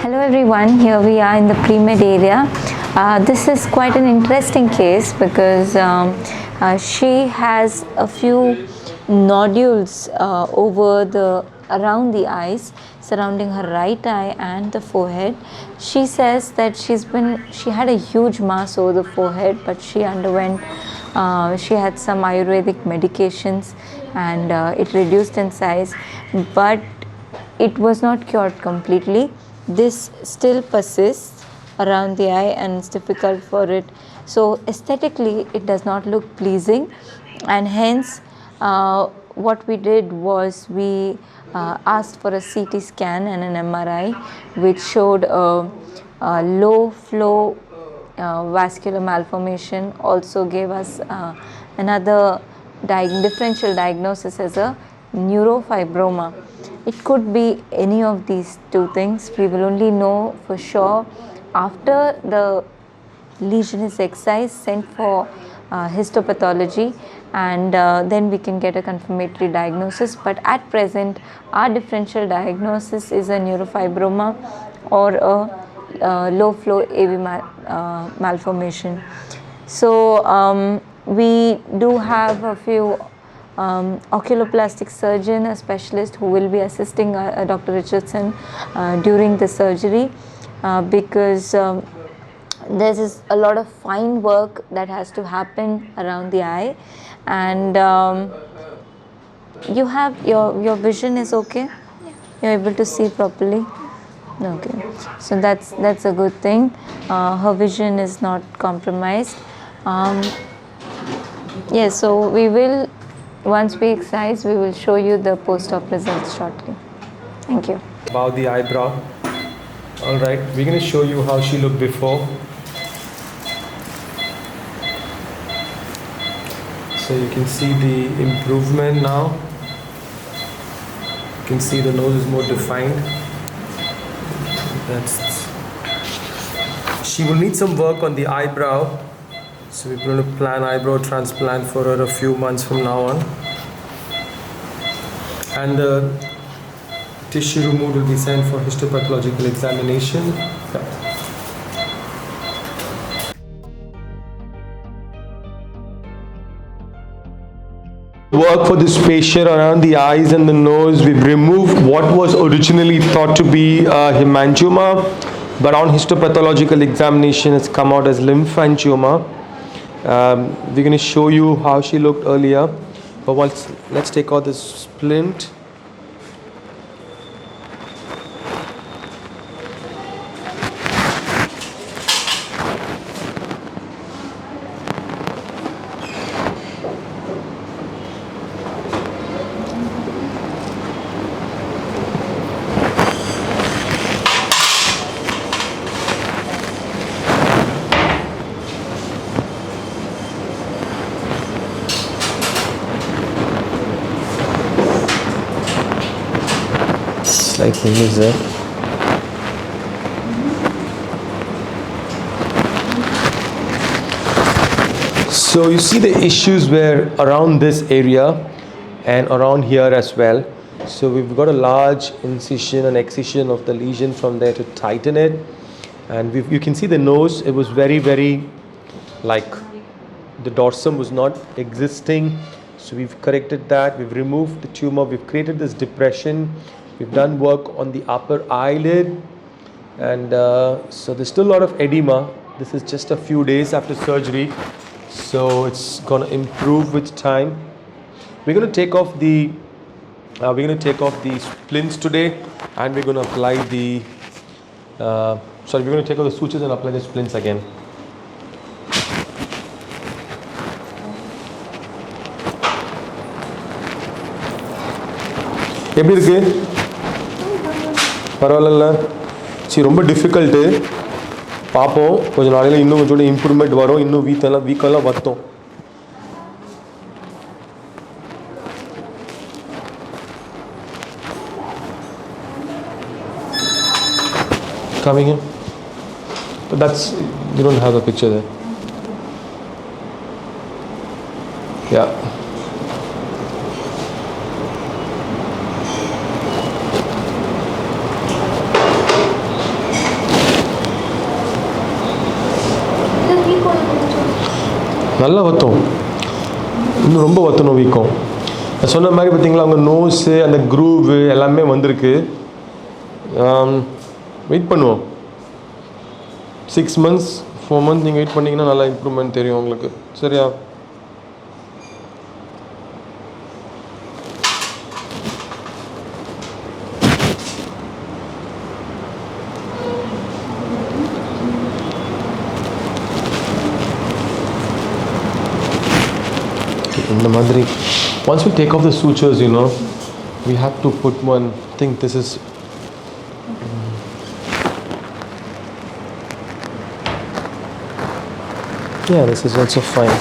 Hello everyone, here we are in the pre-med area. This is quite an interesting case because she has a few nodules around the eyes, surrounding her right eye and the forehead. She says that she had a huge mass over the forehead, but she had some Ayurvedic medications and it reduced in size, but it was not cured completely. This still persists around the eye and it's difficult for it. So aesthetically it does not look pleasing, and hence what we did was we asked for a CT scan and an MRI which showed a low flow vascular malformation, also gave us another differential diagnosis as a neurofibroma. It could be any of these two things. We will only know for sure after the lesion is excised, sent for histopathology, and then we can get a confirmatory diagnosis. But at present, our differential diagnosis is a neurofibroma or a low flow AV malformation. So we do have a few oculoplastic surgeon, a specialist who will be assisting Dr. Richardson during the surgery because there is a lot of fine work that has to happen around the eye, and you have your vision is okay. You're able to see properly. Okay, so that's a good thing. Her vision is not compromised. Yes, so we will. Once we excise, we will show you the post-op results shortly. Thank you. About the eyebrow. All right, we're going to show you how she looked before. So you can see the improvement now. You can see the nose is more defined. She will need some work on the eyebrow. So we're going to plan eyebrow transplant for her a few months from now on. And the tissue removed will be sent for histopathological examination. Work for this patient around the eyes and the nose. We've removed what was originally thought to be a hemangioma, but on histopathological examination it's come out as lymphangioma. We're going to show you how she looked earlier, but let's take out this splint. Slight is there. So you see the issues were around this area and around here as well. So we've got a large incision and excision of the lesion from there to tighten it, and you can see the nose. It was very like the dorsum was not existing, so we've corrected that. We've removed the tumor. We've created this depression. We've done work on the upper eyelid, and so there's still a lot of edema. This is just a few days after surgery, so it's gonna improve with time. We're gonna take off the splints today, and we're gonna apply the we're gonna take off the sutures and apply the splints again. எப்படி இருக்கு? பரவாயில்ல. சரி, ரொம்ப difficult. பார்ப்போம், கொஞ்சம் நாளையில் இன்னும் கொஞ்சம் இம்ப்ரூவ்மெண்ட் வரும். இன்னும் வீக்கெல்லாம் வற்றும். Coming in. But that's, you don't have the picture there. Yeah. நல்லா வற்றும், இன்னும் ரொம்ப வற்றணும் வீக்கம். நான் சொன்ன மாதிரி பார்த்தீங்களா அவங்க நோஸு அந்த க்ரூவு எல்லாமே வந்திருக்கு. வெயிட் பண்ணுவோம், 6 months 4 months நீங்கள் வெயிட் பண்ணிங்கன்னா நல்லா இம்ப்ரூவ்மெண்ட் தெரியும் உங்களுக்கு. சரியா? இந்த மாதிரி once we take off the sutures, you know, we have to put one thing. This is yeah, this is also fine.